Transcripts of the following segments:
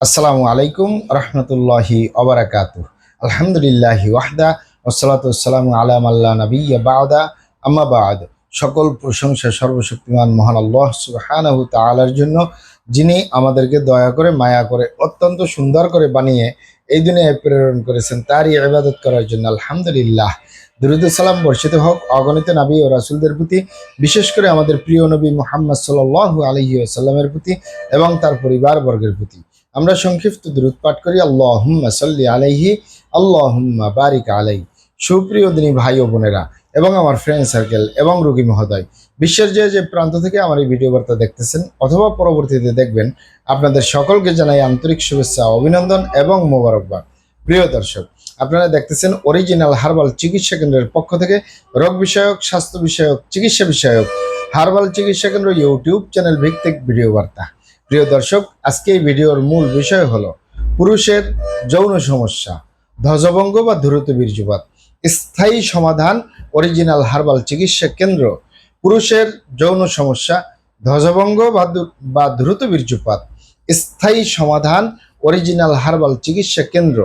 আসসালামু আলাইকুম রহমতুল্লাহি ওবারাকাতুহ। আলহামদুলিল্লাহি ওয়াহদা ওয়াসসালাতু ওয়াসসালামু আলা মাল্লা নাবিয়্যা বা'দা আম্মা বা'দ। সকল প্রশংসা সর্বশক্তিমান মহান আল্লাহ সুবহানাহু তাআলার জন্য, যিনি আমাদেরকে দয়া করে মায়া করে অত্যন্ত সুন্দর করে বানিয়ে এই দুনিয়ায় প্রেরণ করেছেন তারই ইবাদত করার জন্য। আলহামদুলিল্লাহ। দুরূদ ও সালাম বর্ষিত হোক অগণিত নবী ও রাসূলদের প্রতি, বিশেষ করে আমাদের প্রিয় নবী মুহাম্মদ সাল্লাল্লাহু আলাইহি ওয়াসাল্লামের প্রতি এবং তার পরিবার বর্গের প্রতি। আমরা সংক্ষিপ্ত দুরূদ পাঠ করি। আল্লাহুম্মা সাল্লি আলাইহি, আল্লাহুম্মা বারিক আলাইহি। সুপ্রিয় দিনী ভাই ও বোনেরা এবং আমার ফ্রেন্ড সার্কেল এবং রোগী মহোদয়, বিশ্বের যে যে প্রান্ত থেকে আমার এই ভিডিও বার্তা দেখতেছেন অথবা পরবর্তীতে দেখবেন, আপনাদের সকলকে জানাই আন্তরিক শুভেচ্ছা, অভিনন্দন এবং মোবারকবাদ। প্রিয় দর্শক, আপনারা দেখতেছেন অরিজিনাল হার্বাল চিকিৎসা কেন্দ্রের পক্ষ থেকে রোগ বিষয়ক, স্বাস্থ্য বিষয়ক, চিকিৎসা বিষয়ক হার্বাল চিকিৎসা কেন্দ্র ইউটিউব চ্যানেল ভিত্তিক ভিডিও বার্তা। প্রিয় দর্শক, আজকে এই ভিডিওর মূল বিষয় হলো পুরুষের যৌন সমস্যা, ধ্বজভঙ্গ বা দ্রুত বীর্যপাত স্থায়ী সমাধান। অরিজিনাল হার্বাল চিকিৎসা কেন্দ্র পুরুষের যৌন সমস্যা, ধ্বজভঙ্গ বা দ্রুত বীর্যপাত স্থায়ী সমাধান। অরিজিনাল হার্বাল চিকিৎসা কেন্দ্র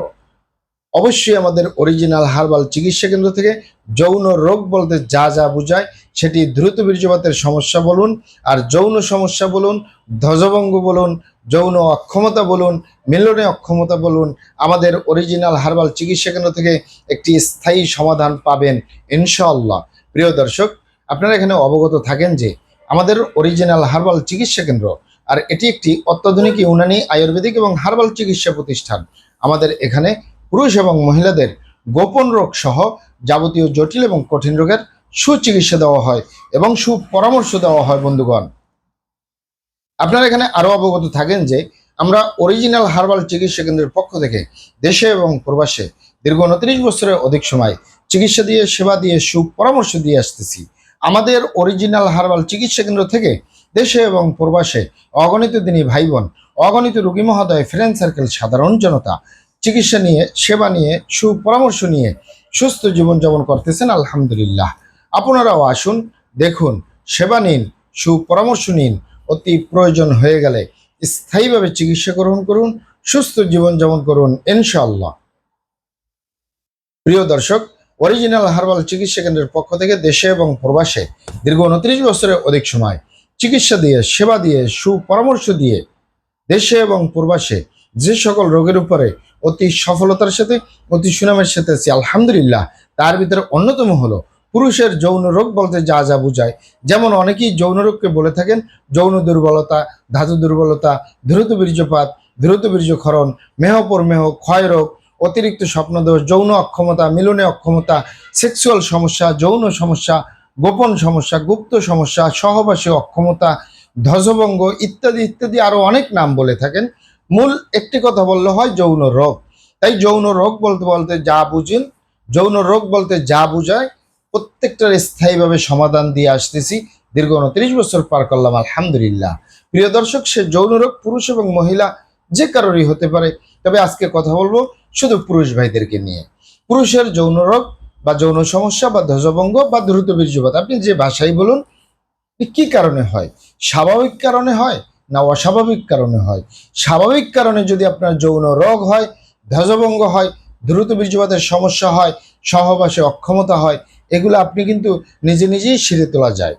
অবশ্যই আমাদের অরিজিনাল হার্বাল চিকিৎসা কেন্দ্র থেকে যৌন রোগ বলতে যা যা বোঝায়, সেটি দ্রুত বীর্যপাতের সমস্যা বলুন, আর যৌন সমস্যা বলুন, ধ্বজভঙ্গ বলুন, যৌন অক্ষমতা বলুন, মিলনে অক্ষমতা বলুন, আমাদের অরিজিনাল হার্বাল চিকিৎসা কেন্দ্র থেকে একটি স্থায়ী সমাধান পাবেন ইনশাআল্লাহ। প্রিয় দর্শক, আপনারা এখানে অবগত থাকেন যে আমাদের অরিজিনাল হার্বাল চিকিৎসা কেন্দ্র, আর এটি একটি অত্যাধুনিক ইউনানি আয়ুর্বেদিক এবং হার্বাল চিকিৎসা প্রতিষ্ঠান। আমাদের এখানে পুরুষ এবং মহিলাদের গোপন রোগ সহ যাবতীয় জটিল এবং কঠিন রোগের সুচিকিৎসা দেওয়া হয় এবং সুপরামর্শ দেওয়া হয়। বন্ধুগণ, আপনারা এখানে আরো অবগত থাকেন যে আমরা অরিজিনাল হার্বাল চিকিৎসা কেন্দ্রের পক্ষ থেকে দেশে এবং প্রবাসে দীর্ঘ 29 বছরের অধিক সময় চিকিৎসা দিয়ে, সেবা দিয়ে, সুপরামর্শ দিয়ে আসতেছি। আমাদের অরিজিনাল হার্বাল চিকিৎসা কেন্দ্র থেকে দেশে এবং প্রবাসে অগণিত দিনী ভাই বোন, অগণিত রোগী মহোদয়, ফ্রেন্ড সার্কেল, সাধারণ জনতা চিকিৎসা নিয়ে, সেবা নিয়ে, সুপরামর্শ নিয়ে সুস্থ জীবনযাপন করতেছেন। আলহামদুলিল্লাহ। আপনারাও আসুন, দেখুন, সেবা নিন, সুপরামর্শ নিন। অতি প্রয়োজন হয়ে গেলে স্থায়ীভাবে চিকিৎসা গ্রহণ করুন, সুস্থ জীবনযাপন করুন ইনশাআল্লাহ। প্রিয় দর্শক, অরিজিনাল হার্বাল চিকিৎসা কেন্দ্রের পক্ষ থেকে দেশে এবং প্রবাসে দীর্ঘ 29 বছরের অধিক সময় চিকিৎসা দিয়ে, সেবা দিয়ে, সুপরামর্শ দিয়ে দেশে এবং প্রবাসে যে সকল রোগের উপরে অতি সফলতার সাথে, অতি সুনামের সাথে আছি আলহামদুলিল্লাহ, তার ভিতরে অন্যতম হলো পুরুষের যৌন রোগ বলতে যা যা বোঝায়। যেমন অনেকেই যৌন রোগকে বলে থাকেন যৌন দুর্বলতা, ধাতু দুর্বলতা, দ্রুত বীর্যপাত, দ্রুত বীর্যক্ষরণ, মেহপরমেহ, ক্ষয় রোগ, অতিরিক্ত স্বপ্নদোষ, যৌন অক্ষমতা, মিলনে অক্ষমতা, সেক্সুয়াল সমস্যা, যৌন সমস্যা, গোপন সমস্যা, গুপ্ত সমস্যা, সহবাসী অক্ষমতা, ধ্বজভঙ্গ ইত্যাদি ইত্যাদি আরো অনেক নাম বলে থাকেন। মূল একটি কথা বললে হয় যৌন রোগ। তাই যৌন রোগ বলতে বলতে যা বুঝেন, যৌন রোগ বলতে যা বুঝায়, প্রত্যেকটার স্থায়ীভাবে সমাধান দিয়ে আসতেছি। দীর্ঘ 29 বছর পার করলাম আলহামদুলিল্লাহ। প্রিয় দর্শক, সে যৌন রোগ পুরুষ এবং মহিলা যে কারোরই হতে পারে, তবে আজকে কথা বলবো শুধু পুরুষ ভাইদেরকে নিয়ে। পুরুষের যৌন রোগ বা যৌন সমস্যা বা ধ্বজভঙ্গ বা দ্রুত বীর্যপাত, আপনি যে ভাষাই বলুন, কি কারণে হয়? স্বাভাবিক কারণে হয় না অস্বাভাবিক কারণে হয়? স্বাভাবিক কারণে যদি আপনার যৌন রোগ হয়, ধ্বজভঙ্গ হয়, দ্রুত বীর্যপাতের সমস্যা হয়, সহবাসে অক্ষমতা হয়, এগুলো আপনি কিন্তু নিজে নিজেই সেরে তোলা যায়।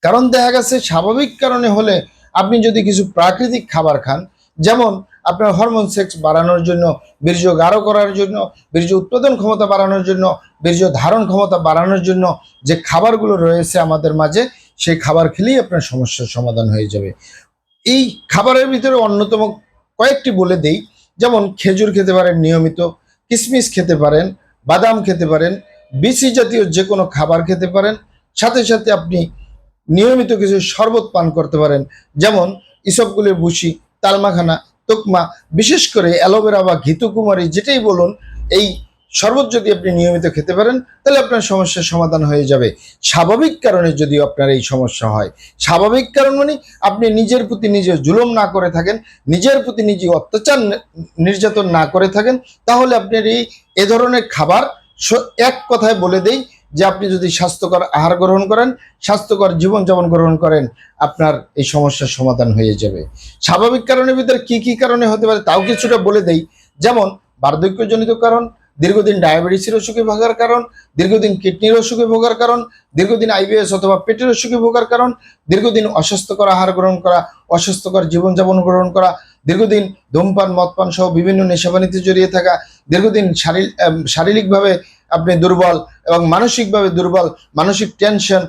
কারণ দেখা গেছে স্বাভাবিক কারণে হলে আপনি যদি কিছু প্রাকৃতিক খাবার খান, যেমন আপনার হরমোন সেক্স বাড়ানোর জন্য, বীর্য গাঢ় করার জন্য, বীর্য উৎপাদন ক্ষমতা বাড়ানোর জন্য, বীর্য ধারণ ক্ষমতা বাড়ানোর জন্য যে খাবারগুলো রয়েছে আমাদের মাঝে, সেই খাবার খেলেই আপনার সমস্যার সমাধান হয়ে যাবে। এই খাবারের ভিতরে অন্যতম কয়েকটি বলে দেই। যেমন খেজুর খেতে পারেন নিয়মিত, কিশমিশ খেতে পারেন, বাদাম খেতে পারেন, বিচি জাতীয় যে কোনো খাবার খেতে পারেন। সাথে সাথে আপনি নিয়মিত কিছু শরবত পান করতে পারেন, যেমন ইসবগুলের ভুসি, তালমাখানা, তোকমা, বিশেষ করে অ্যালোভেরা বা ঘিতুকুমারী, যেটাই বলুন, এই শরবত যদি আপনি নিয়মিত খেতে পারেন তাহলে আপনার সমস্যার সমাধান হয়ে যাবে। স্বাভাবিক কারণে যদি আপনার এই সমস্যা হয়, স্বাভাবিক কারণ মানে আপনি নিজের প্রতি নিজে জুলুম না করে থাকেন, নিজের প্রতি নিজে অত্যাচার নির্যাতন না করে থাকেন, তাহলে আপনার এই ধরনের খাবার এক কথায় বলে দেই যে আপনি যদি স্বাস্থ্যকর আহার গ্রহণ করেন, স্বাস্থ্যকর জীবনযাপন গ্রহণ করেন, আপনার এই সমস্যার সমাধান হয়ে যাবে। স্বাভাবিক কারণের ভিতরে কি কি কারণে হতে পারে তাও কিছুটা বলে দেই। যেমন বার্ধক্যজনিত কারণ, দীর্ঘদিন ডায়াবেটিসের অসুখে ভোগার কারণ, দীর্ঘদিন কিডনির অসুখে ভোগার কারণ, দীর্ঘদিন আইবিএস অথবা পেটের অসুখে ভোগার কারণ, দীর্ঘদিন অস্বাস্থ্যকর আহার গ্রহণ করা, অস্বাস্থ্যকর জীবনযাপন গ্রহণ করা, দীর্ঘদিন ধূমপান মদপান সহ বিভিন্ন নেশাবানিতে জড়িয়ে থাকা, দীর্ঘদিন শারীরিকভাবে আপনি দুর্বল এবং মানসিকভাবে দুর্বল, মানসিক টেনশন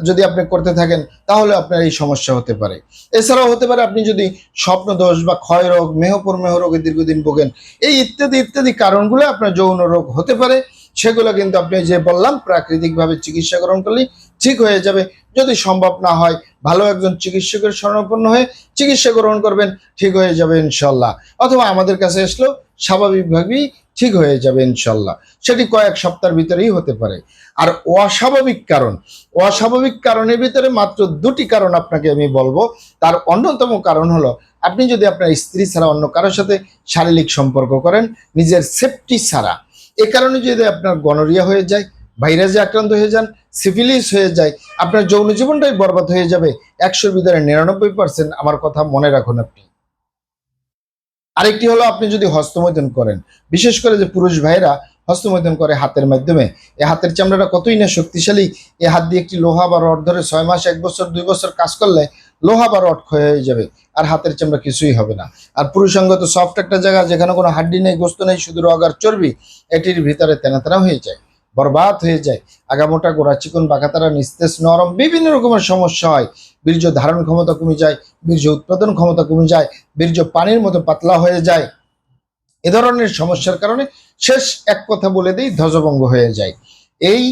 যদি আপনি করতে থাকেন তাহলে আপনার এই সমস্যা হতে পারে। এছাড়াও হতে পারে আপনি যদি স্বপ্ন দোষ বা ক্ষয় রোগ, মেহপ্রমেহ রোগে দীর্ঘদিন ভোগেন, এই ইত্যাদি ইত্যাদি কারণগুলো আপনার যৌন রোগ হতে পারে। সেগুলো কিন্তু আপনি যে বললাম প্রাকৃতিকভাবে চিকিৎসা গ্রহণ করলে ঠিক হয়ে যাবে। যদি সম্ভব না হয় ভালো একজন চিকিৎসকের শরণাপন্ন হয়ে চিকিৎসা গ্রহণ করবেন, ঠিক হয়ে যাবে ইনশাল্লাহ। অথবা আমাদের কাছে আসলেও স্বাভাবিকভাবেই ঠিক হয়ে যাবে ইনশাল্লাহ। সেটি কয়েক সপ্তাহের ভিতরেই হতে পারে। আর অস্বাভাবিক কারণের ভিতরে মাত্র দুটি কারণ আপনাকে আমি বলবো। তার অন্যতম কারণ হলো আপনি যদি আপনার স্ত্রী ছাড়া অন্য কারোর সাথে শারীরিক সম্পর্ক করেন নিজের সেফটি ছাড়া, এ কারণে যদি আপনার গনোরিয়া হয়ে যায়, ভাইরাসে আক্রান্ত হয়ে যান, সিফিলিস হয়ে যায়, আপনার যৌন জীবনটাই বরবাদ হয়ে যাবে 100-র ভিতরে 99%। আমার কথা মনে রাখুন আপনি। আরেকটি হলো আপনি যদি হস্তমৈথুন করেন, বিশেষ করে যে পুরুষ ভাইরা হস্তমৈথুন করে হাতের মাধ্যমে, এই হাতের চামড়াটা কতই না শক্তিশালী। এই হাত দিয়ে একটি লোহা বা রড ধরে 6 মাস, 1 বছর, 2 বছর কাজ করলে লোহা বা রড ক্ষয় হয়ে যাবে, আর হাতের চামড়া কিছুই হবে না। আর পুরুষাঙ্গ তো সফট একটা জায়গা, যেখানে কোনো হাড্ডি নেই, গোস্ত নেই, শুধু রগ আর চর্বি। এটির ভিতরে তেনাতেনা হয়ে যায়, বরবাদ হয়ে যায়, আগামোটা, গোড়া চিকন, বাঁকাতারা, নিস্তেজ, নরম, বিভিন্ন রকমের সমস্যা হয়। বীর্য ধারণ ক্ষমতা কমে যায়, বীর্য উৎপাদন ক্ষমতা কমে যায়, বীর্য পানির মতো পাতলা হয়ে যায়। এ ধরনের সমস্যার কারণে শেষ এক কথা বলে দিই, ধ্বজভঙ্গ হয়ে যায়। এই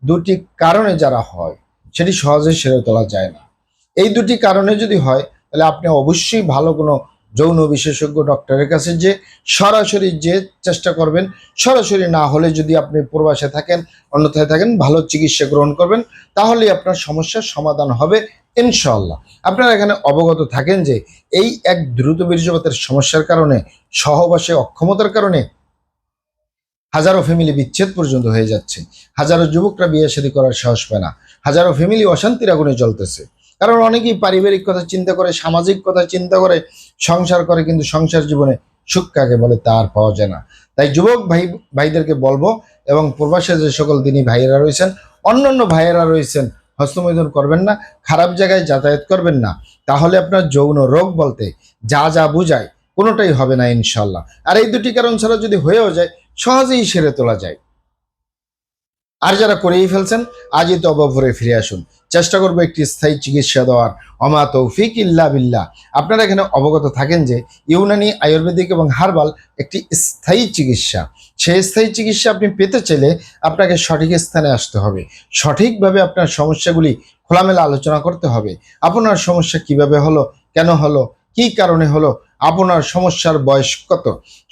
দুটি কারণে যারা হয় সেটি সহজে সেরে তোলা যায় না। এই দুটি কারণে যদি হয় তাহলে আপনি অবশ্যই ভালো কোনো যৌন বিশেষজ্ঞ ডক্টরের কাছে যে সরাসরি যে চেষ্টা করবেন। সরাসরি না হলে যদি আপনি প্রবাসে থাকেন, অন্যথায় থাকেন, ভালো চিকিৎসা গ্রহণ করবেন, তাহলেই আপনার সমস্যার সমাধান হবে ইনশাআল্লাহ। আপনারা এখানে অবগত থাকেন যে এই এক দ্রুত বীর্যপাতের সমস্যার কারণে, সহবাসে অক্ষমতার কারণে হাজারো ফ্যামিলি বিচ্ছেদ পর্যন্ত হয়ে যাচ্ছে। হাজারো যুবকরা বিয়ে শাদী করার সাহস পায় না। হাজারো ফ্যামিলি অশান্তির আগুনে জ্বলতেছে। কারণ অনেকেই পারিবারিক কথা চিন্তা করে, সামাজিক কথা চিন্তা করে সংসার করে, কিন্তু সংসার জীবনে সুখ কাকে বলে তা আর পাওয়া যায় না। তাই যুবক ভাইদেরকে বলবো, এবং প্রবাসে যে সকল দিনী ভাইয়েরা রয়েছেন, অন্যান্য ভাইয়েরা রয়েছেন, হস্তমৈথুন করবেন না, খারাপ জায়গায় যাতায়াত করবেন না। তাহলে আপনার যৌন রোগ বলতে যা যা বুঝায় কোনোটাই হবে না ইনশাল্লাহ। আর এই দুটি কারণ ছাড়া যদি হয়েও যায় সহজেই সেরে তোলা যায়। আর যারা করেই ফেলছেন আজই তওবা করে ফিরে আসুন। চেষ্টা করবো একটি স্থায়ী চিকিৎসা দেওয়ার। অমা তৌফিক ইল্লা বিল্লাহ। আপনারা এখানে অবগত থাকেন যে ইউনানি, আয়ুর্বেদিক এবং হার্বাল একটি স্থায়ী চিকিৎসা। সেই স্থায়ী চিকিৎসা আপনি পেতে চাইলে আপনাকে সঠিক স্থানে আসতে হবে। সঠিকভাবে আপনার সমস্যাগুলি খোলামেলা আলোচনা করতে হবে। আপনার সমস্যা কিভাবে হলো, কেন হলো, কি কারণে হলো, আপনার সমস্যার বয়স কত,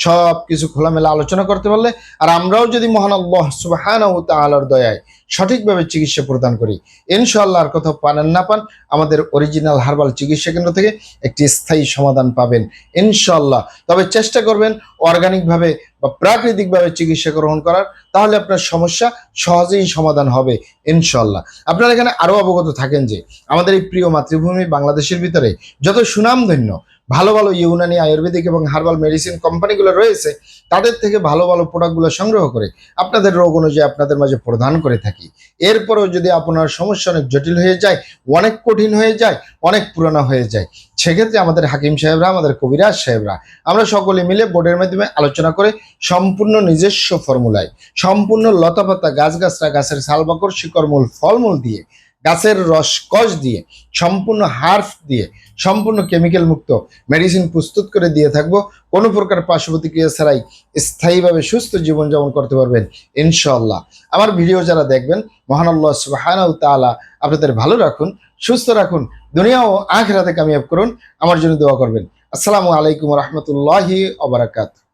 সব কিছু খোলামেলা আলোচনা করতে পারলে, আর আমরাও যদি মহান আল্লাহ সুবহানাহু ওয়া তাআলার দয়ায় সঠিকভাবে চিকিৎসা প্রদান করি, ইনশাআল্লাহ আর কোথাও পান না পান, আমাদের অরিজিনাল হার্বাল চিকিৎসা কেন্দ্র থেকে একটি স্থায়ী সমাধান পাবেন ইনশাআল্লাহ। তবে চেষ্টা করবেন অর্গানিকভাবে বা প্রাকৃতিকভাবে চিকিৎসা গ্রহণ করার, তাহলে আপনার সমস্যা সহজেই সমাধান হবে ইনশাআল্লাহ। আপনারা এখানে আরো অবগত থাকেন যে আমাদের এই প্রিয় মাতৃভূমি বাংলাদেশের ভিতরে যত সুনামধন্য ভালো ভালো ইউনানি, আয়ুর্বেদিক এবং হার্বাল মেডিসিন কোম্পানিগুলো রয়েছে, তাদের থেকে ভালো ভালো প্রোডাক্টগুলো সংগ্রহ করে আপনাদের রোগ অনুযায়ী আপনাদের মাঝে প্রদান করে থাকি। এরপরেও যদি আপনার সমস্যা অনেক জটিল হয়ে যায়, অনেক কঠিন হয়ে যায়, অনেক পুরানো হয়ে যায়, সেক্ষেত্রে আমাদের হাকিম সাহেবরা, আমাদের কবিরাজ সাহেবরা, আমরা সকলে মিলে বোর্ডের মাধ্যমে আলোচনা করে সম্পূর্ণ নিজস্ব ফর্মুলায়, সম্পূর্ণ লতাপাতা, গাছগাছরা, গাছের ছালবাকড়, শিকড়মূল, ফলমূল দিয়ে, গাছের রস কষ দিয়ে, সম্পূর্ণ হার্ফ দিয়ে, সম্পূর্ণ কেমিক্যাল মুক্ত মেডিসিন প্রস্তুত করে দিয়ে থাকবো। কোনো প্রকার পার্শ্ব প্রতিক্রিয়া ছাড়াই স্থায়ীভাবে সুস্থ জীবনযাপন করতে পারবেন ইনশাআল্লাহ। আমার ভিডিও যারা দেখবেন, মহান আল্লাহ সুবহানাহু ওয়া তাআলা আপনাদের ভালো রাখুন, সুস্থ রাখুন, দুনিয়া ও আখিরাতে কামিয়াব করুন। আমার জন্য দোয়া করবেন। আসসালামু আলাইকুম ওয়া রাহমাতুল্লাহি ওয়া বারাকাতুহু।